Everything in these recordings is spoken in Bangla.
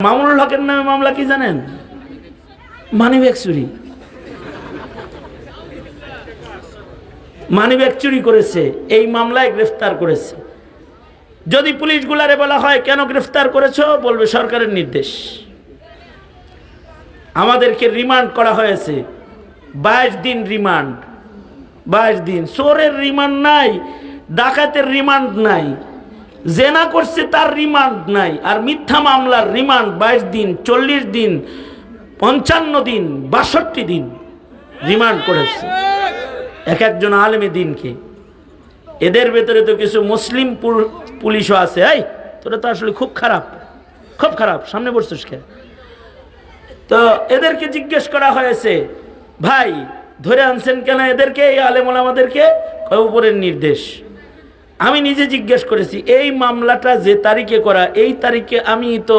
মামুনুল হকের নামে মামলা কি জানেন? মানিব্যাগ চুরি। মানিব্যাগ চুরি করেছে, এই মামলায় গ্রেফতার করেছে। যদি পুলিশগুলারে বলা হয় কেন গ্রেফতার করেছো, বলবে সরকারের নির্দেশ। আমাদেরকে রিমান্ড করা হয়েছে 22 দিন রিমান্ড। 22 দিন। চোরের রিমান্ড নাই, ডাকাতের রিমান্ড নাই, জেনা করছে তার রিমান্ড নাই, আর মিথ্যা মামলার রিমান্ড 22 দিন, 40 দিন, 55 দিন, 62 দিন রিমান্ড করেছে এক একজন আলেমে দিনকে। এদের ভেতরে তো কিছু মুসলিম পুলিশও আছে। এই তোরা তো আসলে খুব খারাপ, খুব খারাপ, সামনে বসছিস কে? তো এদেরকে জিজ্ঞেস করা হয়েছে, ভাই ধরে আনছেন কেন এদেরকে, এই আলেম ওলামাদেরকে? উপরের নির্দেশ। আমি নিজে জিজ্ঞেস করেছি, এই মামলাটা যে তারিখে করা, এই তারিখে আমি তো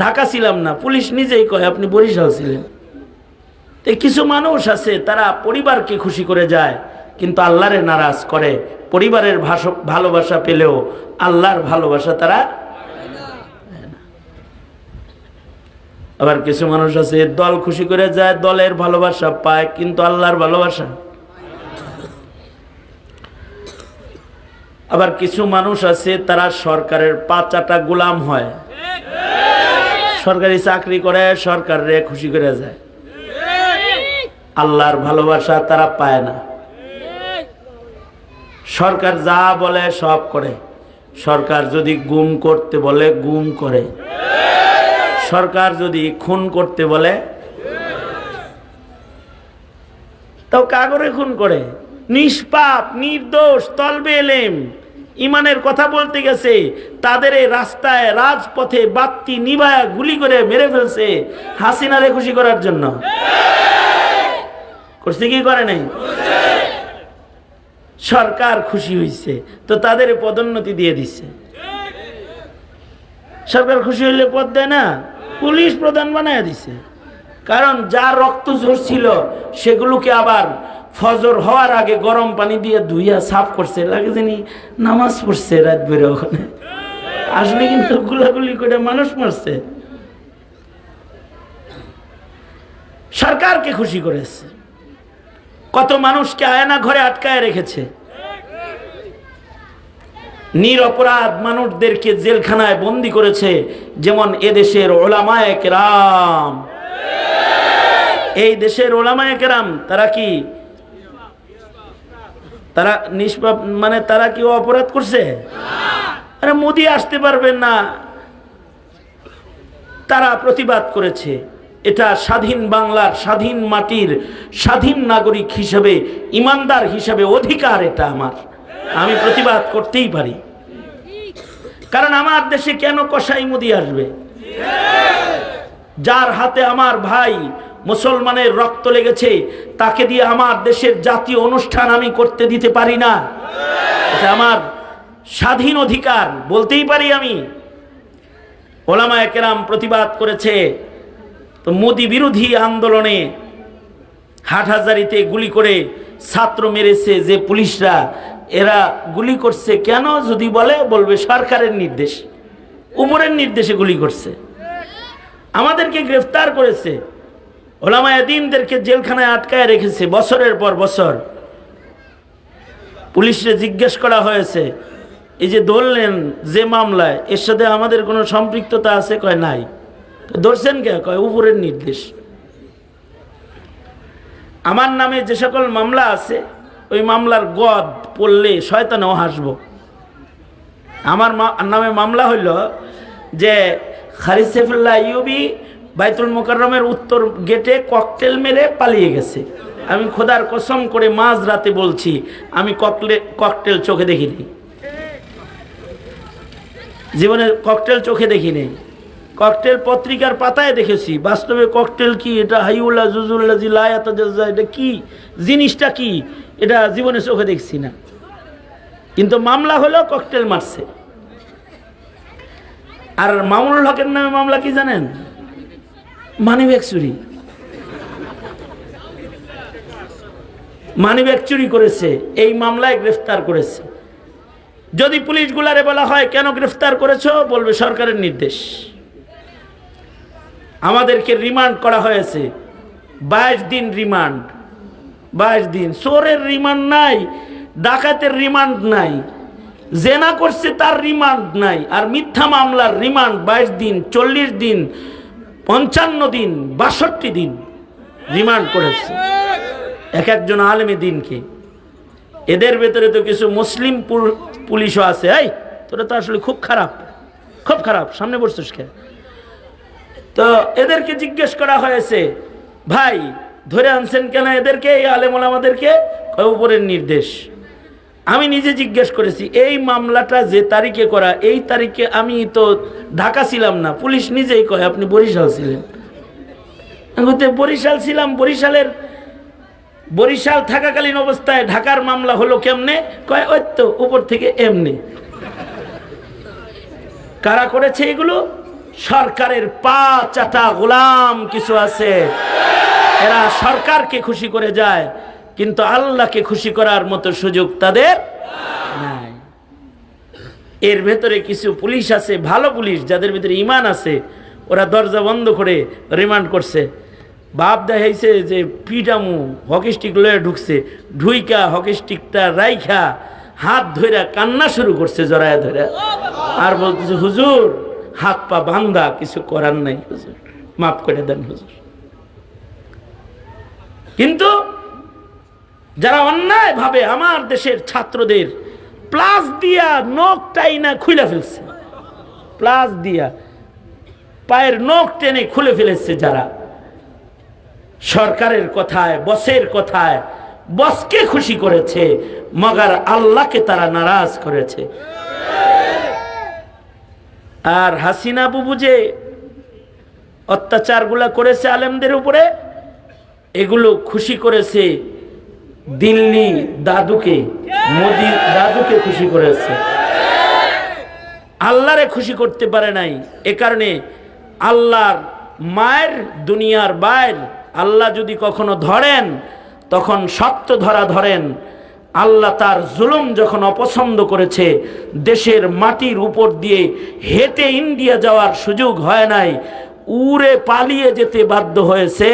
ঢাকা ছিলাম না। পুলিশ নিজেই কয় আপনি বরিশাল ছিলেন। কিছু মানুষ আছে তারা পরিবারকে খুশি করে যায় কিন্তু আল্লাহরে নারাজ করে। পরিবারের ভালোবাসা পেলেও আল্লাহর ভালোবাসা তারা। আবার কিছু মানুষ আছে দল খুশি করে যায়, দলের ভালোবাসা পায় কিন্তু আল্লাহর ভালোবাসা। আবার কিছু মানুষ আছে তারা সরকারের পাঁচাটা গোলাম হয়, সরকারি চাকরি করে, সরকারে খুশি করে যায়, আল্লাহর ভালোবাসা তারা পায় না। সরকার যা বলে সব করে। সরকার যদি গুম করতে বলে গুম করে, সরকার যদি খুন করতে বলে তাও কাগরে খুন করে। নিষ্পাপ নির্দোষ তলবে এলেম ইমানের কথা বলতে গেছে, তাদের এই রাস্তায় রাজপথে বাতি নিভায়া গুলি করে মেরে ফেলছে হাসিনারে খুশি করার জন্য। করছে কি করে নাই? সরকার খুশি হয়েছে তো তাদের পদোন্নতি দিয়ে দিচ্ছে। সরকার খুশি হইলে পদ দেয় না, পুলিশ প্রধান বানায় দিছে। কারণ যা রক্ত ঝরছিল সেগুলোকে আবার ফজর হওয়ার আগে গরম পানি দিয়ে ধুইয়া সাফ করছে, লাগে জানি নামাজ পড়ছে রাত বেড়ে। ওখানে আসলে কিন্তু গুলাগুলি করে মানুষ মারছে। সরকারকে খুশি করেছে। কত মানুষকে আয়না ঘরে আটকায় রেখেছে, নিরপরাধ মানুষদেরকে জেলখানায় বন্দী করেছে। যেমন এদেশের ওলামায়ে কেরাম, এই দেশের ওলামায়ে কেরাম তারা কি, তারা নিষ্পাপ, মানে তারা কি অপরাধ করছে? আরে মোদি আসতে পারবেন না, তারা প্রতিবাদ করেছে। এটা স্বাধীন বাংলার, স্বাধীন মাটির স্বাধীন নাগরিক হিসেবে, ইমানদার হিসেবে অধিকার এটা আমার, আমি প্রতিবাদ করতেই পারি। কারণ আমার দেশে কেন কসাই মোদি আসবে? যার হাতে আমার ভাই মুসলমানের রক্ত লেগেছে তাকে দিয়ে আমার দেশের জাতীয় অনুষ্ঠান আমি করতে দিতে পারি না। এটা আমার স্বাধীন অধিকার, বলতেই পারি আমি। ওলামায়ে কেরাম প্রতিবাদ করেছে। তো মোদি বিরোধী আন্দোলনে হাটহাজারিতে গুলি করে ছাত্র মেরেছে যে পুলিশরা, এরা গুলি করছে কেন যদি বলবে সরকারের নির্দেশ, উপরের নির্দেশে গুলি করছে। আমাদেরকে গ্রেফতার করেছে, ওলামায়ে দ্বীনদেরকে জেলখানায় আটকায় রেখেছে বছরের পর বছর। পুলিশে জিজ্ঞেস করা হয়েছে, এই যে ধরলেন যে মামলায়, এর সাথে আমাদের কোনো সম্পৃক্ততা আছে? কয় নাই। ধরছেন কে? কয় উপরের নির্দেশ। আমার নামে যে সকল মামলা আছে ওই মামলার গদ পড়লে শয়তানও হাসবো। আমার নামে মামলা হইল যে খালিদ সাইফুল্লাহ আইয়ুবী বাইতুল মুকাররমের উত্তর গেটে ককটেল মেরে পালিয়ে গেছে। আমি খোদার কসম করে মাঝ রাতে বলছি, আমি ককটেল চোখে দেখিনি, জীবনে ককটেল চোখে দেখিনি। ককটেল পত্রিকার পাতায় দেখেছি, বাস্তবে ককটেল কি, এটা হাইউল্লাহ জুজুল্লাহ জিলায়াতাজাজ্জা, এটা কি জিনিসটা কি, এটা জীবনে চোখে দেখছি না। কিন্তু মামলা হলো ককটেল মারছে। আর মামুনুল হকের নামে মামলা কি জানেন? মানিব্যাগ চুরি। মানিব্যাগ চুরি করেছে, এই মামলায় গ্রেফতার করেছে। যদি পুলিশগুলারে বলা হয় কেন গ্রেফতার করেছো, বলবে সরকারের নির্দেশ। আমাদেরকে রিমান্ড করা হয়েছে 22 দিন রিমান্ড। 22 দিন। চোরের রিমান্ড নাই, ডাকাতের রিমান্ড নাই, জেনা করছে তার রিমান্ড নাই, আর মিথ্যা মামলার রিমান্ড 22 দিন, 40 দিন, 55 দিন, 62 দিন রিমান্ড করেছে এক একজন আলেমে দিনকে। এদের ভেতরে তো কিছু মুসলিম পুলিশও আছে। এই তোরা তো আসলে খুব খারাপ, খুব খারাপ, সামনে বসছিস কে? তো এদেরকে জিজ্ঞেস করা হয়েছে, ভাই ধরে আনছেন কেন এদেরকে, এই আলেম ওলামাদেরকে? উপরের নির্দেশ। আমি নিজে জিজ্ঞেস করেছি, এই মামলাটা যে তারিখে করা, এই তারিখে আমি তো ঢাকা ছিলাম না। পুলিশ নিজেই কয় আপনি বরিশাল ছিলেন। বরিশাল ছিলাম, বরিশাল থাকাকালীন অবস্থায় ঢাকার মামলা হলো কেমনে? কয় ওই তো উপর থেকে এমনি। কারা করেছে এগুলো? সরকারের পা চাটা গোলাম কিছু আছে, এরা সরকারকে খুশি করে যায়, কিন্তু আল্লাহকে খুশি করার মতো সুযোগ তাদের নাই। এর ভেতরে কিছু পুলিশ আছে, ভালো পুলিশ, যাদের ভিতরে ঈমান আছে, ওরা দরজা বন্ধ করে রিমান্ড করছে। বাপ দেখাইছে যে পিটামু, হকি স্টিক লয়ে ঢুকছে, ঢুইকা হকি স্টিকটা রাইখা হাত ধইরা কান্না শুরু করছে জড়ায়া ধইরা, আর বলতেছে হুজুর হাত পা বান্ধা, কিছু করার নাই হুজুর, মাফ করে দেন হুজুর। কিন্তু যারা অন্যায় ভাবে আমার দেশের ছাত্রদের প্লাস দিয়া নখ টাইনা খুলে ফেলছে, প্লাস দিয়া পায়ের নখ টেনে খুলে ফেলেছে, যারা সরকারের কথায়, বসের কথায় বসকে খুশি করেছে, মগার আল্লাহকে তারা নারাজ করেছে। আর হাসিনা বুবু যে অত্যাচারগুলা করেছে আলেমদের উপরে, এগুলো খুশি করেছে দিল্লি দাদুকে, মোদি দাদুকে খুশি করেছে, আল্লাহরে খুশি করতে পারে নাই। এ কারণে আল্লাহর মায়ের দুনিয়ার বাইর, আল্লাহ যদি কখনো ধরেন তখন শক্ত ধরা ধরেন। আল্লাহ তার জুলুম যখন অপছন্দ করেছে, দেশের মাটির উপর দিয়ে হেঁটে ইন্ডিয়া যাওয়ার সুযোগ হয় নাই, উড়ে পালিয়ে যেতে বাধ্য হয়েছে,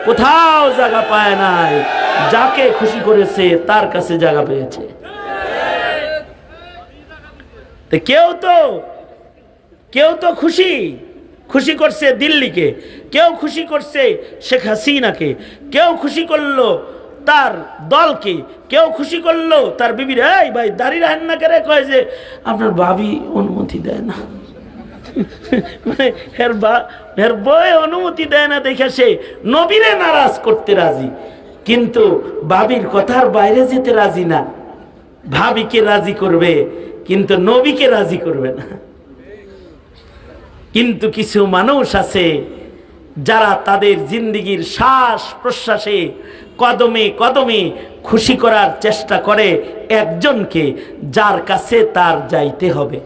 কোথাও জায়গা পায় নাই, যাকে খুশি করেছে তার কাছে জায়গা পেয়েছে। কেউ তো খুশি করছে দিল্লিকে, কেউ খুশি করছে শেখ হাসিনাকে, কেউ খুশি করলো তার দলকে, কেউ খুশি করলো তার বিবির। এই ভাই দাড়ি রাখেন না করে, কয় যে আপনার ভাবি অনুমতি দেয় না, মানে এর বই অনুমতি দেয় না দেখে সে নবীরে নারাজ করতে রাজি, কিন্তু ভাবির কথার বাইরে যেতে রাজি না। ভাবিকে রাজি করবে কিন্তু নবীকে রাজি করবে না। কিন্তু কিছু মানুষ আছে যারা তাদের জিন্দেগির শ্বাস প্রশ্বাসে, কদমে কদমে খুশি করার চেষ্টা করে একজনকে, যার কাছে তার যাইতে হবে।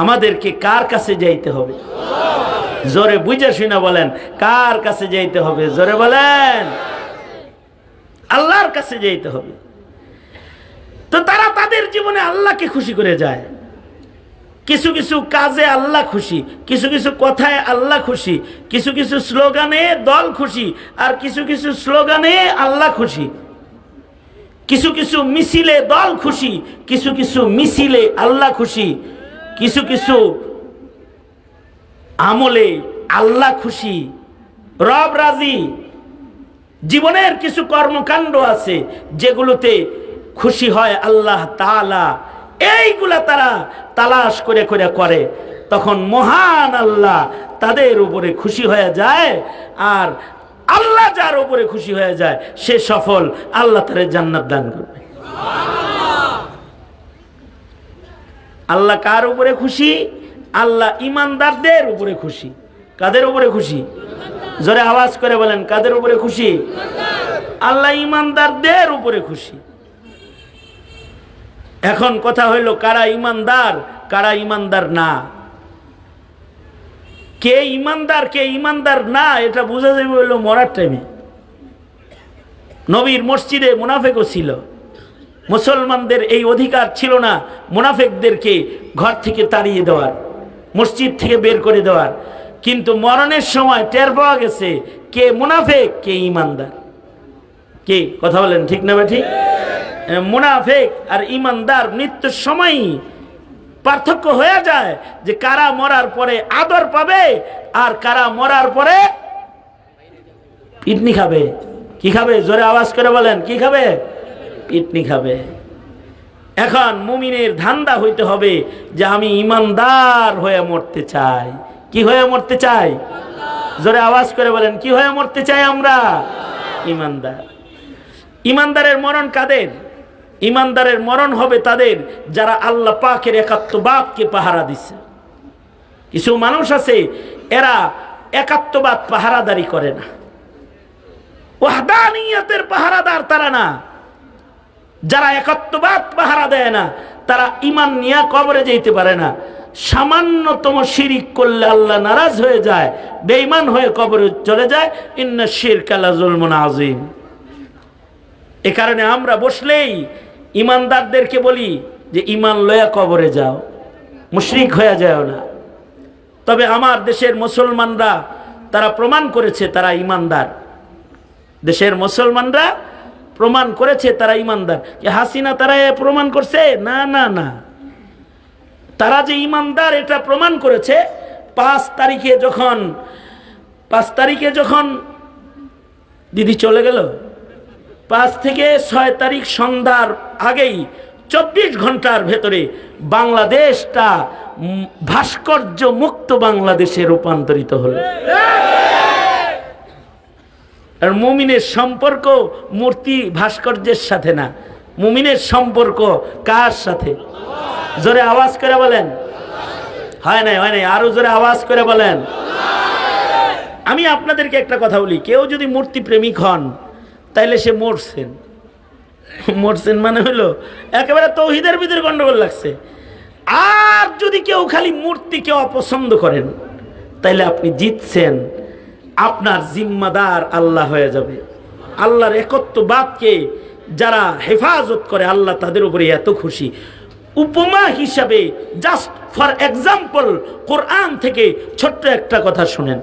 আমাদেরকে কার কাছে যাইতে হবে? জোরে বুঝে শুনে বলেন, কার কাছে যাইতে হবে? জোরে বলেন, আল্লাহর কাছে যাইতে হবে। তো তারা তাদের জীবনে আল্লাহকে খুশি করে যায়। কিছু কিছু কাজে আল্লাহ খুশি, কিছু কিছু কথায় আল্লাহ খুশি, কিছু কিছু স্লোগানে দল খুশি, আর কিছু কিছু স্লোগানে আল্লাহ খুশি। কিছু কিছু মিছিলে দল খুশি, কিছু কিছু মিছিলে আল্লাহ খুশি, কিছু কিছু আমলে আল্লাহ খুশি, রব রাজি। জীবনের কিছু কর্মকাণ্ড আছে যেগুলোতে খুশি হয় আল্লাহ তাআলা, এইগুলা তারা তালাশ করে করে, তখন মহান আল্লাহ তাদের উপরে খুশি হয়ে যায়। আর আল্লাহ যার উপরে খুশি হয়ে যায় সে সফল, আল্লাহ তারে জান্নাত দান করবে। আল্লাহ কার উপরে খুশি? আল্লাহ ইমানদারদের উপরে খুশি। কাদের উপরে খুশি? জোরে আওয়াজ করে বলেন, কাদের উপরে খুশি? আল্লাহ ইমানদারদের উপরে খুশি। এখন কথা হইল, কারা ইমানদার কারা ইমানদার না? কে ইমানদার কে ইমানদার না এটা বোঝা যাবে হইল মরার টাইমে। নবীর মসজিদে মুনাফেকও ছিল, মুসলমানদের এই অধিকার ছিল না মুনাফেকদেরকে ঘর থেকে তাড়িয়ে দেওয়ার, মসজিদ থেকে বের করে দেওয়ার। কিন্তু মরণের সময় টের পাওয়া গেছে কে মুনাফিক কে ঈমানদার। কে কথা বলেন ঠিক না ঠিক? মুনাফিক আর ঈমানদার মৃত্যুর সময়ই পার্থক্য হয়ে যায় যে কারা মরার পরে আদর পাবে আর কারা মরার পরে পিটনি খাবে। কি খাবে? জোরে আওয়াজ করে বলেন, কি খাবে? পিটনি খাবে। এখন মুমিনের ধান্দা হইতে হবে যে আমি ঈমানদার হয়ে মরতে চাই। কি হয়ে মরতে চাই? জোরে আওয়াজ করে বলেন, কি হয়ে মরতে চাই আমরা? ঈমানদার। ঈমানদারের মরণ কাদের? ঈমানদারের মরণ হবে তাদের যারা আল্লাহ পাকের একাত্মবাদকে পাহারা দিছে। কিছু মানুষ আছে এরা একাত্মবাদ পাহারাদারি করে না, ওয়াহদানিয়তের পাহারাদার তারা না। যারা একাত্মবাদ পাহারা দেয় না তারা ঈমান নিয়ে কবরে যেতে পারে না। সামান্যতম শিরিক করলে আল্লাহ নারাজ হয়ে যায়, বেঈমান হয়ে কবরে চলে যায়। ইন্না শিরকা লাযুলমুন আযীম। এ কারণে আমরা বসলেই ঈমানদারদেরকে বলি যে ঈমান লয়া কবরে যাও, মুশরিক হয়ে যাও না। তবে আমার দেশের মুসলমানরা তারা প্রমাণ করেছে তারা ঈমানদার। দেশের মুসলমানরা প্রমাণ করেছে তারা ঈমানদার। কি হাসিনা তারা প্রমাণ করছে? না না না, তারা যে ঈমানদার এটা প্রমাণ করেছে 5 তারিখে যখন দিদি চলে গেল, 5 থেকে 6 তারিখ সন্ধ্যার আগেই 24 ঘন্টার ভেতরে বাংলাদেশটা ভাস্কর্য মুক্ত বাংলাদেশে রূপান্তরিত হলো। আর মুমিনের সম্পর্ক মূর্তি ভাস্কর্যের সাথে না, মুমিনের সম্পর্ক কার সাথে? জোরে আওয়াজ করে বলেন। হয় নাই, আরো জোরে আওয়াজ করে বলেন। আমি আপনাদেরকে একটা কথা বলি, কেউ যদি মূর্তি প্রেমিক হন তাইলে সে মরছেন মানে হলো একেবারে তৌহিদের ভিতরে গন্ডগোল লাগছে। আর যদি কেউ খালি মূর্তিকে অপছন্দ করেন তাইলে আপনি জিতছেন, আপনার জিম্মাদার আল্লাহ হয়ে যাবে। আল্লাহর একত্ববাদকে যারা হেফাজত করে আল্লাহ তাদের উপরে এত খুশি। উপমা হিসাবে জাস্ট ফর এক্সাম্পল কোরআন থেকে ছোট্ট একটা কথা শুনেন।